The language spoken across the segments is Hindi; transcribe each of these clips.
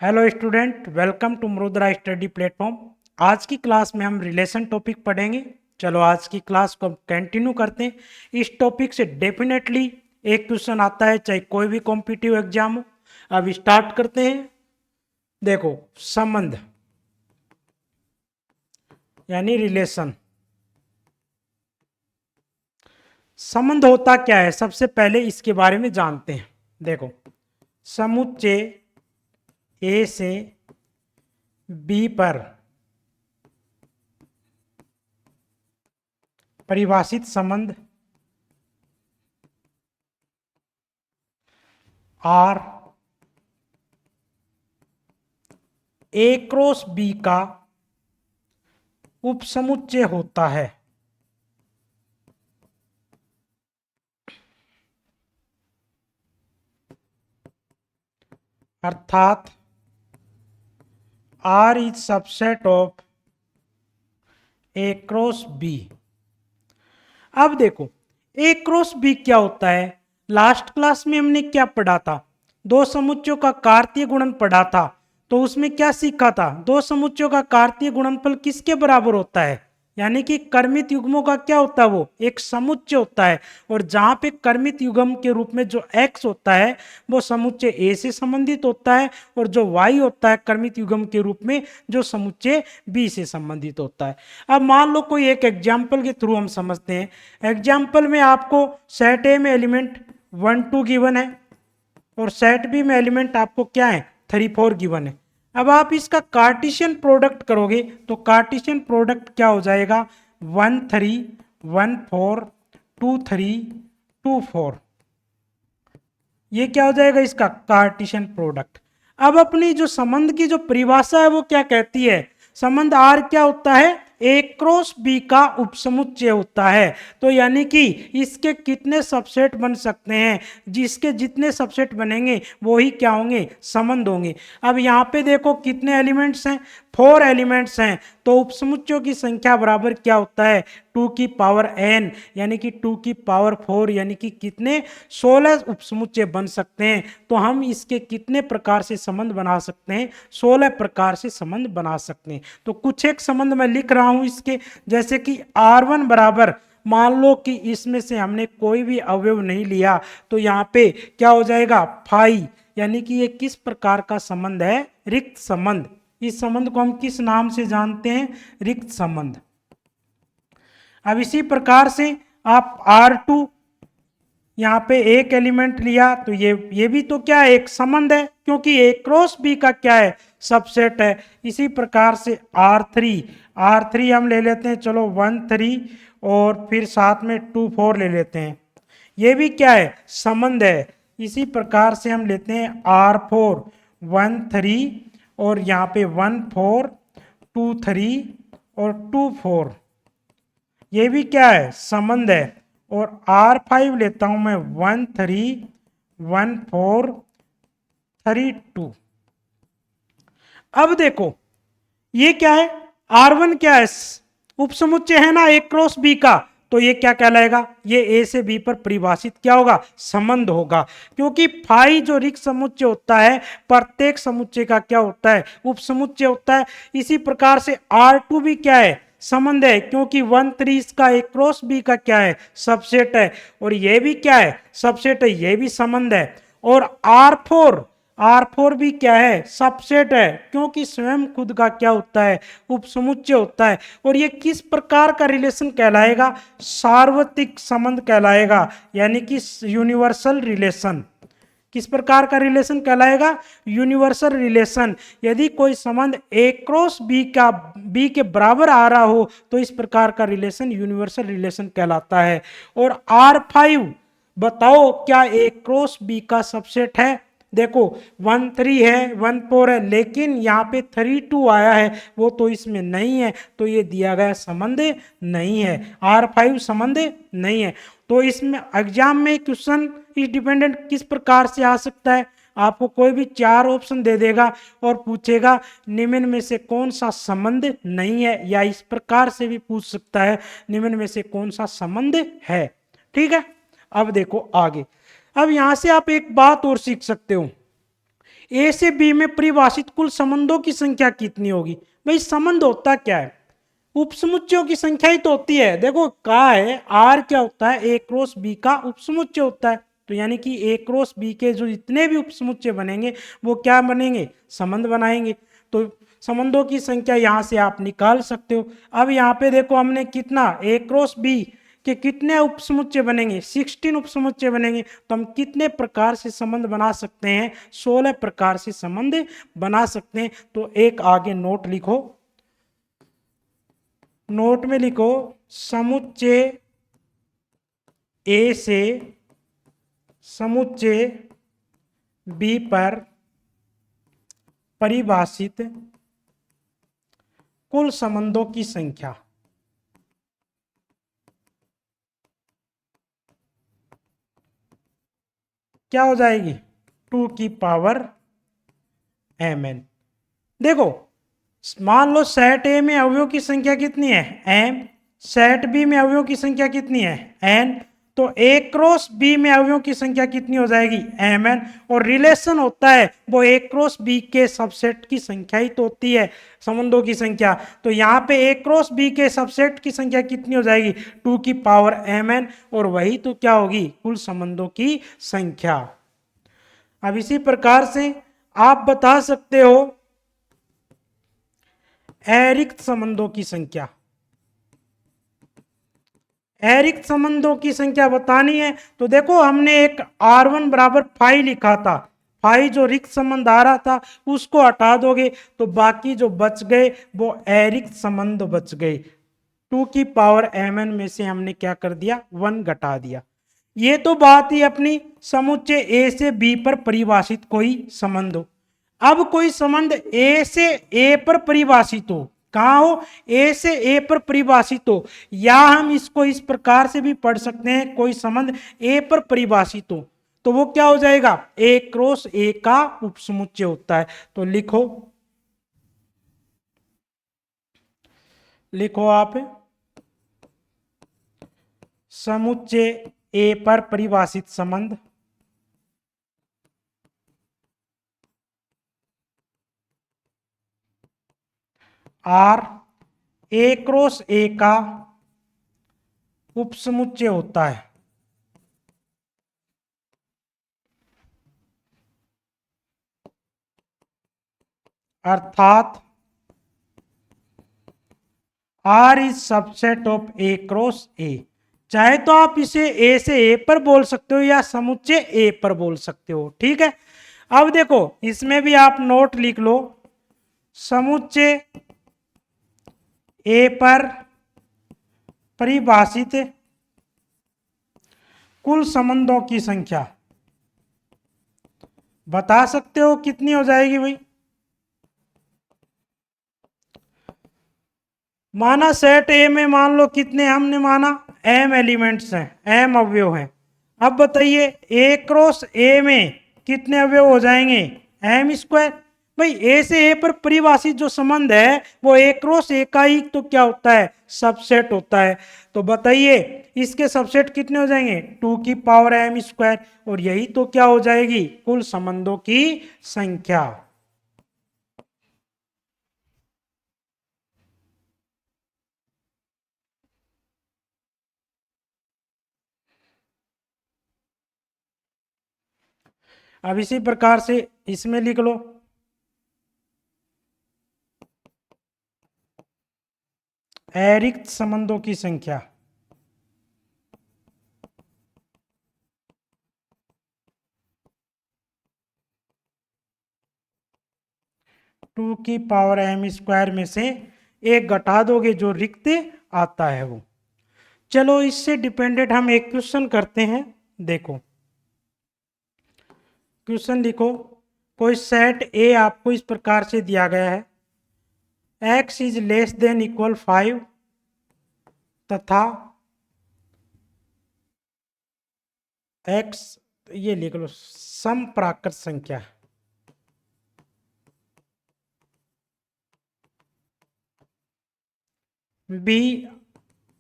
हेलो स्टूडेंट, वेलकम टू मुद्रा स्टडी प्लेटफॉर्म। आज की क्लास में हम रिलेशन टॉपिक पढ़ेंगे। चलो आज की क्लास को हम कंटिन्यू करते हैं। इस टॉपिक से डेफिनेटली एक क्वेश्चन आता है, चाहे कोई भी कॉम्पिटिटिव एग्जाम हो। अब स्टार्ट करते हैं। देखो, संबंध यानी रिलेशन। संबंध होता क्या है, सबसे पहले इसके बारे में जानते हैं। देखो, समुच्चय ए से बी पर परिभाषित संबंध आर ए क्रॉस बी का उपसमुच्चय होता है। अर्थात R is subset of A cross B. अब देखो, ए क्रॉस बी क्या होता है। लास्ट क्लास में हमने क्या पढ़ा था, दो समुच्चयों का कार्तीय गुणन पढ़ा था। तो उसमें क्या सीखा था, दो समुच्चयों का कार्तीय गुणनफल किसके बराबर होता है, यानी कि कर्मित युग्मों का क्या होता है, वो एक समुच्चय होता है। और जहां पे कर्मित युग्म के रूप में जो x होता है वो समुच्चय a से संबंधित होता है, और जो y होता है कर्मित युग्म के रूप में जो समुच्चय b से संबंधित होता है। अब मान लो कोई एक एग्जाम्पल के थ्रू हम समझते हैं। एग्जाम्पल में आपको सेट ए में एलिमेंट 1 2 गिवन है, और सेट बी में एलिमेंट आपको क्या है 3 4 गिवन है। अब आप इसका कार्टेशियन प्रोडक्ट करोगे तो कार्टेशियन प्रोडक्ट क्या हो जाएगा, 1 3 1 4 2 3 2 4। ये क्या हो जाएगा, इसका कार्टेशियन प्रोडक्ट। अब अपनी जो संबंध की जो परिभाषा है वो क्या कहती है, संबंध आर क्या होता है, ए क्रॉस बी का उपसमुच्चय होता है। तो यानी कि इसके कितने सबसेट बन सकते हैं, जिसके जितने सबसेट बनेंगे वो ही क्या होंगे, संबंध होंगे। अब यहाँ पे देखो कितने एलिमेंट्स हैं, 4 एलिमेंट्स हैं। तो उपसमुच्चयों की संख्या बराबर क्या होता है, 2 की पावर n, यानी कि 2 की पावर 4, यानी कि कितने 16 उपसमुच्चय बन सकते हैं। तो हम इसके कितने प्रकार से संबंध बना सकते हैं, 16 प्रकार से संबंध बना सकते हैं। तो कुछ एक संबंध मैं लिख रहा हूं इसके, जैसे कि R1 बराबर, मान लो कि इसमें से हमने कोई भी अवयव नहीं लिया, तो यहाँ पे क्या हो जाएगा 5, यानी कि ये किस प्रकार का संबंध है, रिक्त संबंध। इस संबंध को हम किस नाम से जानते हैं, रिक्त संबंध। अब इसी प्रकार से आप R2 यहाँ पे एक एलिमेंट लिया, तो ये भी तो क्या है, एक संबंध है, क्योंकि ए क्रॉस बी का क्या है, सबसेट है। इसी प्रकार से R3 हम ले लेते हैं, चलो 1 3 और फिर साथ में 2 4 ले लेते हैं, ये भी क्या है, संबंध है। इसी प्रकार से हम लेते हैं R4 1 3 और यहाँ पे 1 4 2 3 और 2 4, ये भी क्या है, संबंध है। और R5 लेता हूं मैं 1 3 1 4 3 2। अब देखो ये क्या है, R1 क्या है, उपसमुच्चय है ना ए क्रॉस बी का, तो ये क्या कहलाएगा, ये ए से बी पर परिभाषित क्या होगा, संबंध होगा। क्योंकि फाई जो रिक्त समुच्चय होता है, प्रत्येक समुच्चय का क्या होता है, उपसमुच्चय होता है। इसी प्रकार से R2 भी क्या है, संबंध है, क्योंकि 1 3 इसका ए क्रॉस बी का क्या है, सबसेट है। और ये भी क्या है, सबसेट है, ये भी संबंध है। और R4 भी क्या है, सबसेट है, क्योंकि स्वयं खुद का क्या होता है, उपसमुच्चय होता है। और ये किस प्रकार का रिलेशन कहलाएगा, सार्वत्रिक संबंध कहलाएगा, यानी कि यूनिवर्सल रिलेशन। किस प्रकार का रिलेशन कहलाएगा, यूनिवर्सल रिलेशन। यदि कोई संबंध ए क्रॉस बी के बराबर आ रहा हो तो इस प्रकार का रिलेशन यूनिवर्सल रिलेशन कहलाता है। और R5 बताओ क्या ए क्रॉस बी का सबसेट है, देखो 1 3 है 1 4 है, लेकिन यहाँ पे 3 2 आया है, वो तो इसमें नहीं है, तो ये दिया गया संबंध नहीं है, R5 संबंध नहीं है। तो इसमें एग्जाम में क्वेश्चन इस डिपेंडेंट किस प्रकार से आ सकता है, आपको कोई भी 4 ऑप्शन दे देगा और पूछेगा निम्न में से कौन सा संबंध नहीं है, या इस प्रकार से भी पूछ सकता है निम्न में से कौन सा संबंध है। ठीक है, अब देखो आगे। अब यहां से आप एक बात और सीख सकते हो, ए से बी में परिभाषित कुल संबंधों की संख्या कितनी होगी? भाई संबंध होता क्या है? उपसमुच्चयों की संख्या ही तो होती है। देखो कहा है आर क्या होता है? ए क्रॉस बी का उपसमुच्चय होता है। तो यानी कि ए क्रॉस बी के जो जितने भी उपसमुच्चय बनेंगे वो क्या बनेंगे? संबंध बनाएंगे। तो संबंधों की संख्या यहाँ से आप निकाल सकते हो। अब यहाँ पे देखो हमने कितना ए क्रॉस बी के कितने उपसमुच्चय बनेंगे? 16 उपसमुच्चय बनेंगे। तो हम कितने प्रकार से संबंध बना सकते हैं? 16 प्रकार से संबंध बना सकते हैं। तो एक आगे नोट लिखो, नोट में लिखो समुच्चय ए से समुच्चय बी पर परिभाषित कुल संबंधों की संख्या क्या हो जाएगी? 2 की पावर mn। देखो मान लो सेट ए में अवयवों की संख्या कितनी है? m। सेट बी में अवयवों की संख्या कितनी है? n। तो ए क्रॉस बी में अवयवों की संख्या कितनी हो जाएगी? mn। और रिलेशन होता है वो ए क्रॉस बी के सबसेट की संख्या ही तो होती है, संबंधों की संख्या। तो यहाँ पे ए क्रॉस बी के सबसेट की संख्या कितनी हो जाएगी? 2 की पावर mn। और वही तो क्या होगी? कुल संबंधों की संख्या। अब इसी प्रकार से आप बता सकते हो अरिक्त संबंधों की संख्या। अरिक्त संबंधों की संख्या बतानी है तो देखो हमने एक R1 बराबर 5 लिखा था। 5 जो रिक्त संबंध आ रहा था उसको हटा दोगे तो बाकी जो बच गए वो अरिक्त संबंध बच गए। 2 की पावर mn में से हमने क्या कर दिया? 1 घटा दिया। ये तो बात ही अपनी समुच्चय ए से बी पर परिभाषित कोई संबंध हो। अब कोई संबंध ए से ए पर परिभाषित हो, कहा हो? ए से ए पर परिभाषित हो। या हम इसको इस प्रकार से भी पढ़ सकते हैं, कोई संबंध ए पर परिभाषित हो तो वो क्या हो जाएगा? ए क्रॉस ए का उपसमुच्चय होता है। तो लिखो, लिखो आप समुच्चय ए पर परिभाषित संबंध आर ए क्रॉस ए का उपसमुच्चय होता है। अर्थात R is subset of A cross A. चाहे तो आप इसे ए से ए पर बोल सकते हो या समुच्चय ए पर बोल सकते हो, ठीक है। अब देखो इसमें भी आप नोट लिख लो, समुच्चय ए पर परिभाषित कुल संबंधों की संख्या बता सकते हो कितनी हो जाएगी भाई? माना सेट ए में मान लो कितने हमने माना? m एलिमेंट्स हैं, m अवयव हैं। अब बताइए ए क्रॉस ए में कितने अवयव हो जाएंगे? m square. भाई ए से ए पर परिभाषित जो संबंध है वो ए क्रॉस ए का ही तो क्या होता है? सबसेट होता है। तो बताइए इसके सबसेट कितने हो जाएंगे? 2 की पावर m स्क्वायर। और यही तो क्या हो जाएगी? कुल संबंधों की संख्या। अब इसी प्रकार से इसमें लिख लो, अरिक्त संबंधों की संख्या टू की पावर m स्क्वायर में से एक घटा दोगे जो रिक्त आता है वो। चलो इससे डिपेंडेंट हम एक क्वेश्चन करते हैं। देखो क्वेश्चन लिखो, कोई सेट ए आपको इस प्रकार से दिया गया है, x is less than equal 5 तथा x, ये लिख लो समप्राकृत संख्या। बी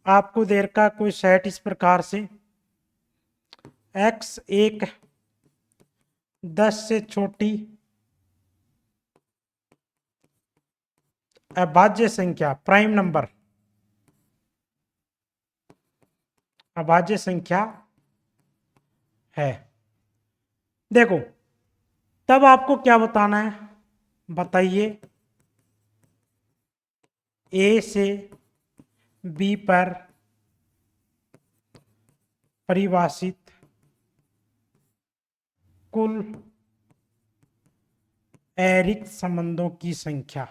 आपको देर का कोई सेट इस प्रकार से x एक 10 से छोटी अभाज्य संख्या प्राइम नंबर अभाज्य संख्या है। देखो तब आपको क्या बताना है, बताइए ए से बी पर परिभाषित कुल अरिक्त संबंधों की संख्या।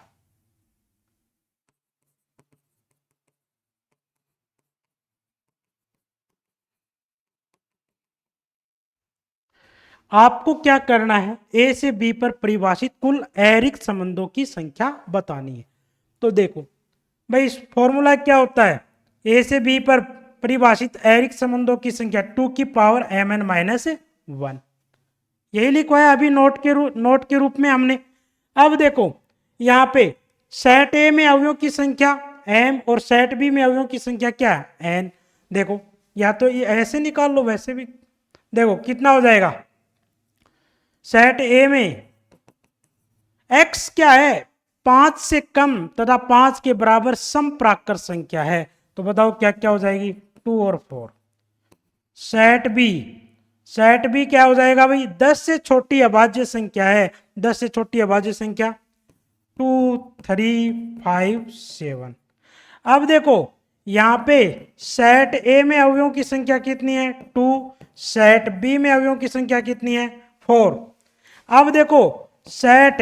आपको क्या करना है, ए से बी पर परिभाषित कुल अरिक्त संबंधों की संख्या बतानी है। तो देखो भाई फॉर्मूला क्या होता है, ए से बी पर परिभाषित अरिक्त संबंधों की संख्या 2 की पावर mn माइनस 1, यही लिखवाया अभी नोट के रूप में हमने। अब देखो यहाँ पे सेट ए में अवयवों की संख्या m और सेट बी में अवयवों की संख्या क्या है n। देखो या तो ये ऐसे निकाल लो, वैसे भी देखो कितना हो जाएगा, सेट ए में x क्या है 5 से कम तथा 5 के बराबर सम प्राकृत संख्या है, तो बताओ क्या क्या हो जाएगी 2 और 4। सेट बी क्या हो जाएगा भाई 10 से छोटी अभाज्य संख्या है, 10 से छोटी अभाज्य संख्या 2 3 5 7। अब देखो यहां पे सेट ए में अवयवों की संख्या कितनी है 2, सेट बी में अवयवों की संख्या कितनी है 4। अब देखो सेट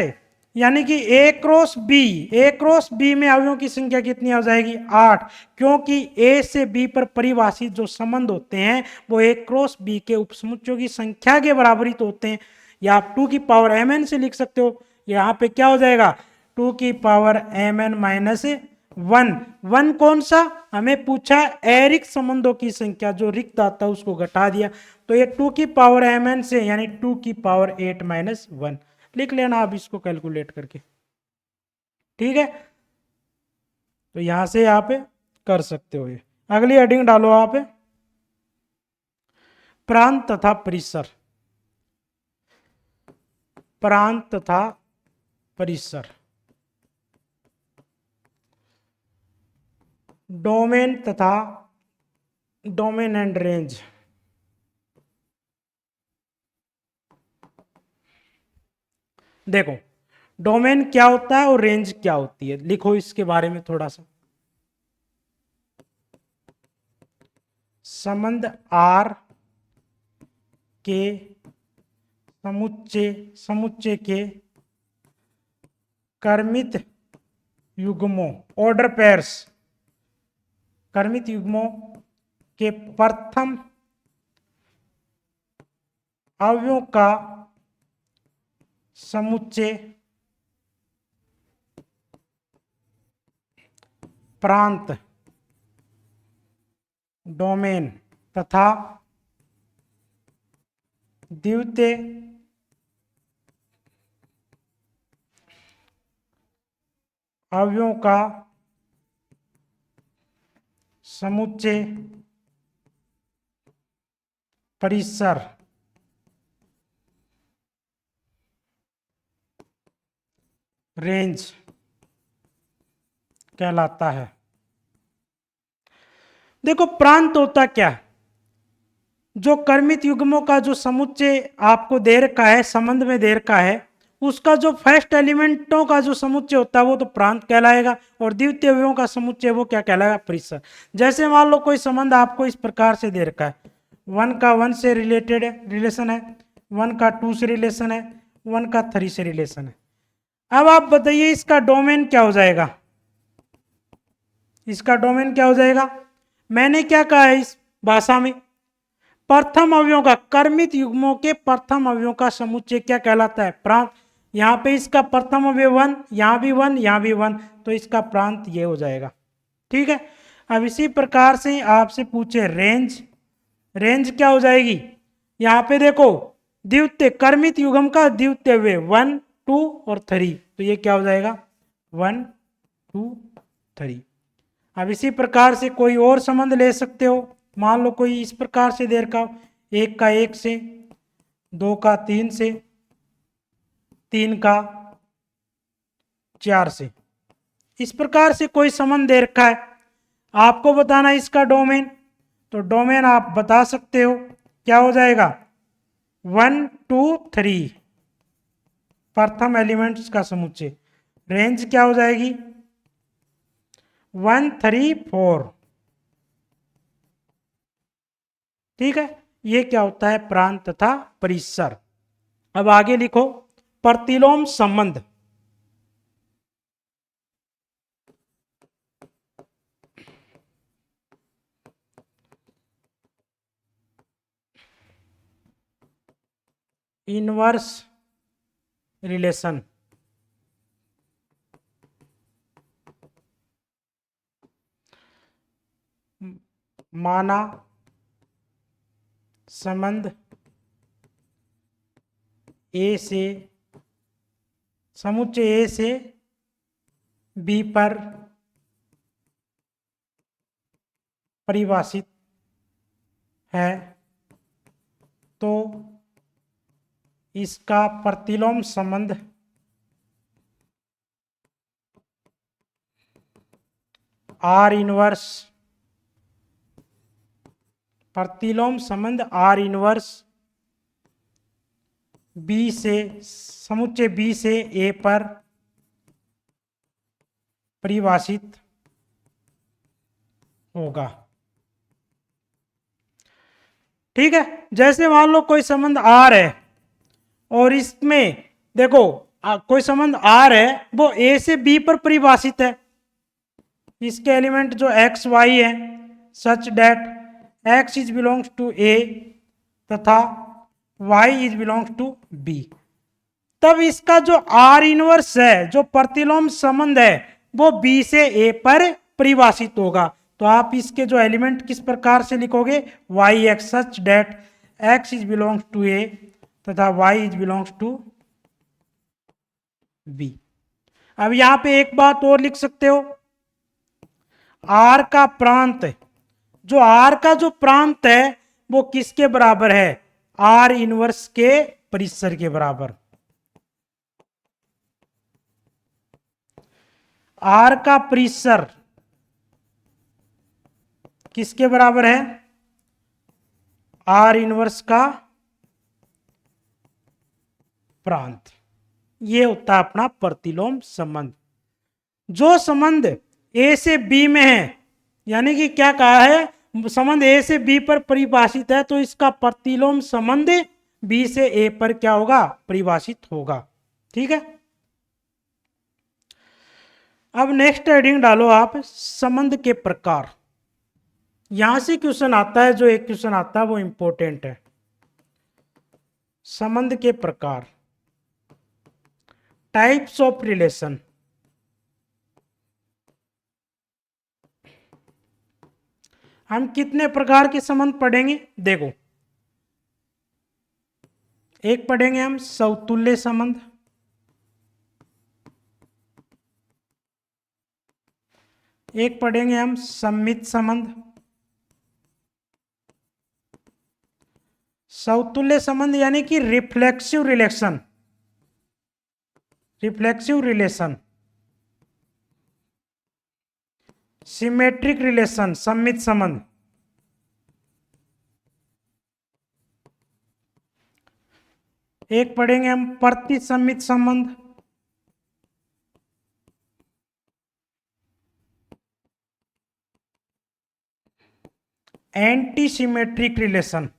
यानी कि ए क्रॉस बी में अवयवों की संख्या कितनी हो जाएगी 8, क्योंकि ए से बी पर परिभाषित जो संबंध होते हैं वो ए क्रॉस बी के उपसमुच्चयों की संख्या के बराबरी तो होते हैं, या आप 2 की पावर mn से लिख सकते हो। यहाँ पे क्या हो जाएगा 2 की पावर mn माइनस 1 कौन सा हमें पूछा अरिक्त संबंधों की संख्या, जो रिक्त आता है उसको घटा दिया, तो ये 2 की पावर mn से यानी 2 की पावर 8 माइनस 1 लिख लेना आप इसको कैलकुलेट करके, ठीक है। तो यहां से आप कर सकते हो। ये अगली हेडिंग डालो आप, प्रांत तथा परिसर। प्रांत तथा परिसर, डोमेन तथा डोमेन एंड रेंज। देखो डोमेन क्या होता है और रेंज क्या होती है, लिखो इसके बारे में थोड़ा सा। संबंध आर के समुच्चय के क्रमित युग्मों ऑर्डर पेयर्स, क्रमित युग्मों के प्रथम अवयवों का समुच्चय प्रांत डोमेन तथा द्वितीय अवयवों का समुच्चय परिसर रेंज कहलाता है। देखो प्रांत होता क्या है, जो क्रमित युग्मों का जो समुच्चय आपको दे रखा है, संबंध में दे रखा है, उसका जो फर्स्ट एलिमेंटों का जो समुच्चय होता है वो तो प्रांत कहलाएगा, और द्वितीय अवयवों का समुच्चय वो क्या कहलाएगा परिसर। जैसे मान लो कोई संबंध आपको इस प्रकार से दे रखा है, 1 का 1 से रिलेटेड रिलेशन है, 1 का 2 से रिलेशन है, 1 का 3 से रिलेशन है। अब आप बताइए इसका डोमेन क्या हो जाएगा, इसका डोमेन क्या हो जाएगा। मैंने क्या कहा है इस भाषा में, प्रथम अवयवों का, क्रमित युग्मों के प्रथम अवयवों का समुच्चय क्या कहलाता है प्रांत। यहाँ पे इसका प्रथम अवयव 1, यहाँ भी 1, यहाँ भी 1, तो इसका प्रांत ये हो जाएगा, ठीक है। अब इसी प्रकार से आपसे पूछे रेंज, रेंज क्या हो जाएगी, यहाँ पे देखो द्वितीय क्रमित युग्म का द्वितीय अवयव 1 2 और 3, तो ये क्या हो जाएगा 1 2 3। अब इसी प्रकार से कोई और संबंध ले सकते हो, मान लो कोई इस प्रकार से दे रखा, 1 का 1 से, 2 का 3 से, 3 का 4 से, इस प्रकार से कोई संबंध दे रखा है, आपको बताना है इसका डोमेन। तो डोमेन आप बता सकते हो, क्या हो जाएगा 1 2 3, प्रथम एलिमेंट्स का समुच्चय। रेंज क्या हो जाएगी 1 3 4। ठीक है, ये क्या होता है प्रांत तथा परिसर। अब आगे लिखो प्रतिलोम संबंध। इनवर्स रिलेशन, माना संबंध ए से, समुच्चय ए से बी पर परिभाषित है तो इसका प्रतिलोम संबंध आर इनवर्स, प्रतिलोम संबंध आर इनवर्स बी से, समुच्चय बी से ए पर परिभाषित होगा। ठीक है, जैसे मान लो कोई संबंध आर है और इसमें देखो कोई संबंध आर है वो ए से बी पर परिभाषित है, इसके एलिमेंट जो एक्स वाई है such that X is belongs to A तथा Y is belongs to B. तब इसका जो आर इनवर्स है, जो प्रतिलोम संबंध है, वो बी से ए पर परिभाषित होगा। तो आप इसके जो एलिमेंट किस प्रकार से लिखोगे Y X such that X is belongs to A तथा Y is belongs to B. अब यहां पे एक बात और लिख सकते हो, आर का प्रांत, जो आर का जो प्रांत है वो किसके बराबर है आर इनवर्स के परिसर के बराबर। आर का परिसर किसके बराबर है आर इनवर्स का प्रांत। ये होता है अपना प्रतिलोम संबंध। जो संबंध ए से बी में है, यानी कि क्या कहा है संबंध ए से बी पर परिभाषित है तो इसका प्रतिलोम संबंध बी से ए पर क्या होगा परिभाषित होगा। ठीक है, अब नेक्स्ट हेडिंग डालो आप संबंध के प्रकार। यहां से क्वेश्चन आता है, जो एक क्वेश्चन आता है वो इंपॉर्टेंट है। संबंध के प्रकार, टाइप्स ऑफ रिलेशन। हम कितने प्रकार के संबंध पढ़ेंगे देखो, एक पढ़ेंगे हम समतुल्य संबंध, एक पढ़ेंगे हम सम्मित संबंध। समतुल्य संबंध यानी कि reflexive relation, reflexive relation. Symmetric relation सम्मित संबंध। एक पढ़ेंगे हम प्रतिसम्मित संबंध, एंटी सिमेट्रिक रिलेशन।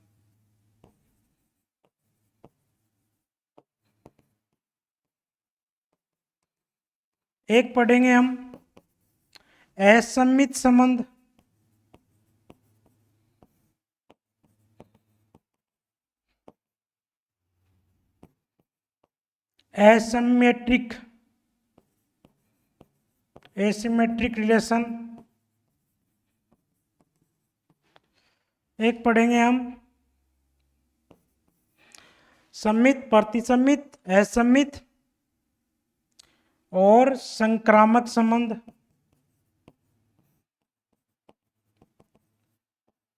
एक पढ़ेंगे हम असम्मित संबंध, एसिमेट्रिक, एसिमेट्रिक रिलेशन। एक पढ़ेंगे हम सम्मित, प्रतिसम्मित, असम्मित और संक्रामक संबंध,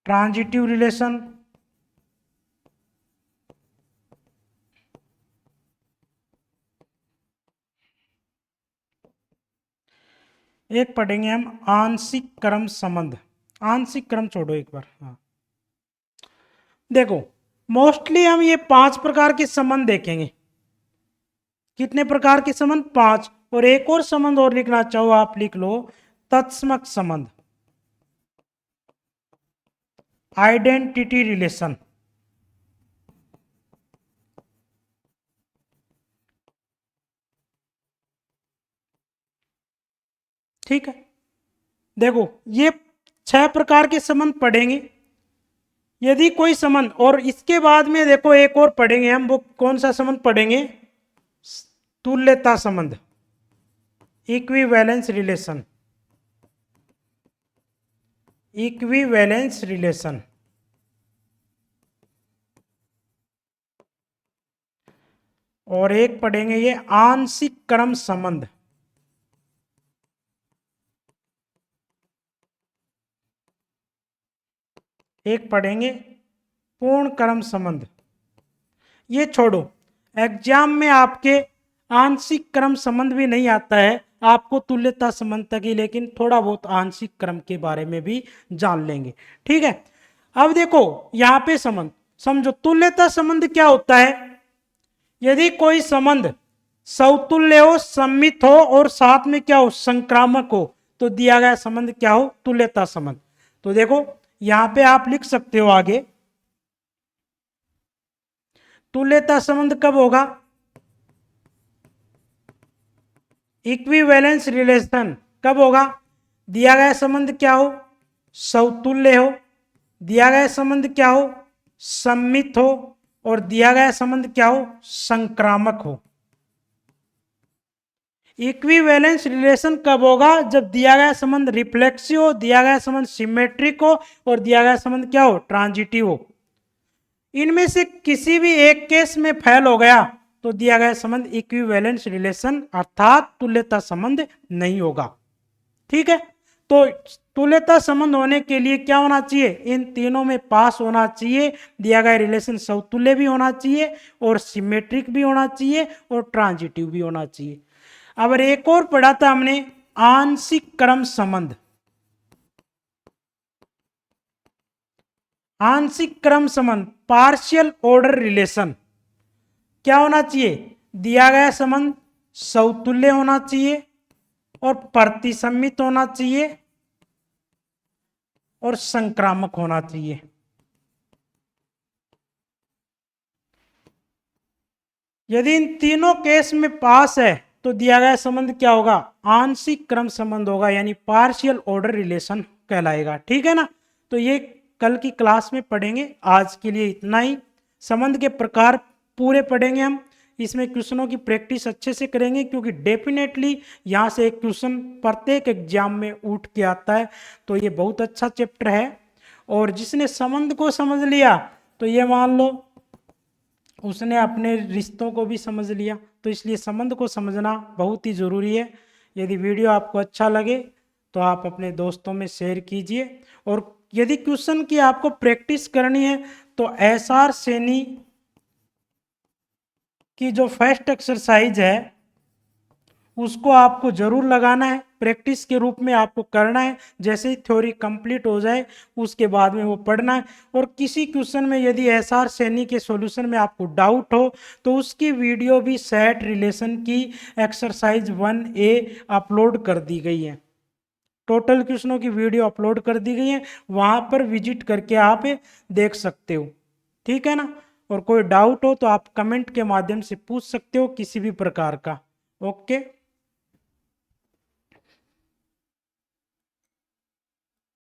ट्रांजिटिव रिलेशन। एक पढ़ेंगे हम आंशिक क्रम संबंध। आंशिक क्रम छोड़ो एक बार, हाँ देखो मोस्टली हम ये 5 प्रकार के संबंध देखेंगे। कितने प्रकार के संबंध? 5। और एक और संबंध और लिखना चाहो आप लिख लो, तत्समक संबंध, आइडेंटिटी रिलेशन। ठीक है, देखो ये 6 प्रकार के संबंध पढ़ेंगे। यदि कोई संबंध, और इसके बाद में देखो एक और पढ़ेंगे हम, वो कौन सा संबंध पढ़ेंगे? तुल्यता संबंध, इक्विवेलेंस रिलेशन। Equivalence relation. और एक पढ़ेंगे ये आंशिक क्रम संबंध। एक पढ़ेंगे पूर्ण क्रम संबंध। ये छोड़ो, एग्जाम में आपके आंशिक क्रम संबंध भी नहीं आता है, आपको तुल्यता संबंध तक ही, लेकिन थोड़ा बहुत आंशिक क्रम के बारे में भी जान लेंगे। ठीक है, अब देखो यहां पे संबंध समझो। तुल्यता संबंध क्या होता है? यदि कोई संबंध समतुल्य हो, सममित हो और साथ में क्या हो? संक्रामक हो, तो दिया गया संबंध क्या हो? तुल्यता संबंध। तो देखो यहां पे आप लिख सकते हो आगे, तुल्यता संबंध कब होगा? इक्विवेलेंस रिलेशन कब होगा? दिया गया संबंध क्या हो? समतुल्य हो। दिया गया संबंध क्या हो? सममित हो। और दिया गया संबंध क्या हो? संक्रामक हो। इक्विवेलेंस रिलेशन कब होगा? जब दिया गया संबंध रिफ्लेक्सिव हो, दिया गया संबंध सिमेट्रिक हो, और दिया गया संबंध क्या हो? ट्रांजिटिव हो। इनमें से किसी भी एक केस में फेल हो गया तो दिया गया संबंध इक्विवेलेंस रिलेशन अर्थात तुल्यता संबंध नहीं होगा। ठीक है, तो तुल्यता संबंध होने के लिए क्या होना चाहिए? इन तीनों में पास होना चाहिए। दिया गया रिलेशन समतुल्य भी होना चाहिए, और सिमेट्रिक भी होना चाहिए, और ट्रांजिटिव भी होना चाहिए। अब एक और पढ़ा था हमने, आंशिक क्रम संबंध। आंशिक क्रम संबंध, पार्शियल ऑर्डर रिलेशन, क्या होना चाहिए? दिया गया संबंध समतुल्य होना चाहिए, और प्रतिसम्मित होना चाहिए, और संक्रामक होना चाहिए। यदि इन तीनों केस में पास है तो दिया गया संबंध क्या होगा? आंशिक क्रम संबंध होगा, यानी पार्शियल ऑर्डर रिलेशन कहलाएगा। ठीक है ना, तो ये कल की क्लास में पढ़ेंगे। आज के लिए इतना ही। संबंध के प्रकार पूरे पढ़ेंगे हम, इसमें क्वेश्चनों की प्रैक्टिस अच्छे से करेंगे, क्योंकि डेफिनेटली यहाँ से एक क्वेश्चन प्रत्येक एग्जाम में उठ के आता है। तो ये बहुत अच्छा चैप्टर है, और जिसने संबंध को समझ लिया तो ये मान लो उसने अपने रिश्तों को भी समझ लिया। तो इसलिए संबंध को समझना बहुत ही ज़रूरी है। यदि वीडियो आपको अच्छा लगे तो आप अपने दोस्तों में शेयर कीजिए, और यदि क्वेश्चन की आपको प्रैक्टिस करनी है तो एसआर सैनी की जो फर्स्ट एक्सरसाइज है उसको आपको जरूर लगाना है, प्रैक्टिस के रूप में आपको करना है। जैसे ही थ्योरी कंप्लीट हो जाए उसके बाद में वो पढ़ना है। और किसी क्वेश्चन में यदि एसआर सैनी के सॉल्यूशन में आपको डाउट हो तो उसकी वीडियो भी सेट रिलेशन की एक्सरसाइज 1A अपलोड कर दी गई है। टोटल क्वेश्चनों की वीडियो अपलोड कर दी गई है, वहाँ पर विजिट करके आप देख सकते हो। ठीक है ना, और कोई डाउट हो तो आप कमेंट के माध्यम से पूछ सकते हो किसी भी प्रकार का। ओके।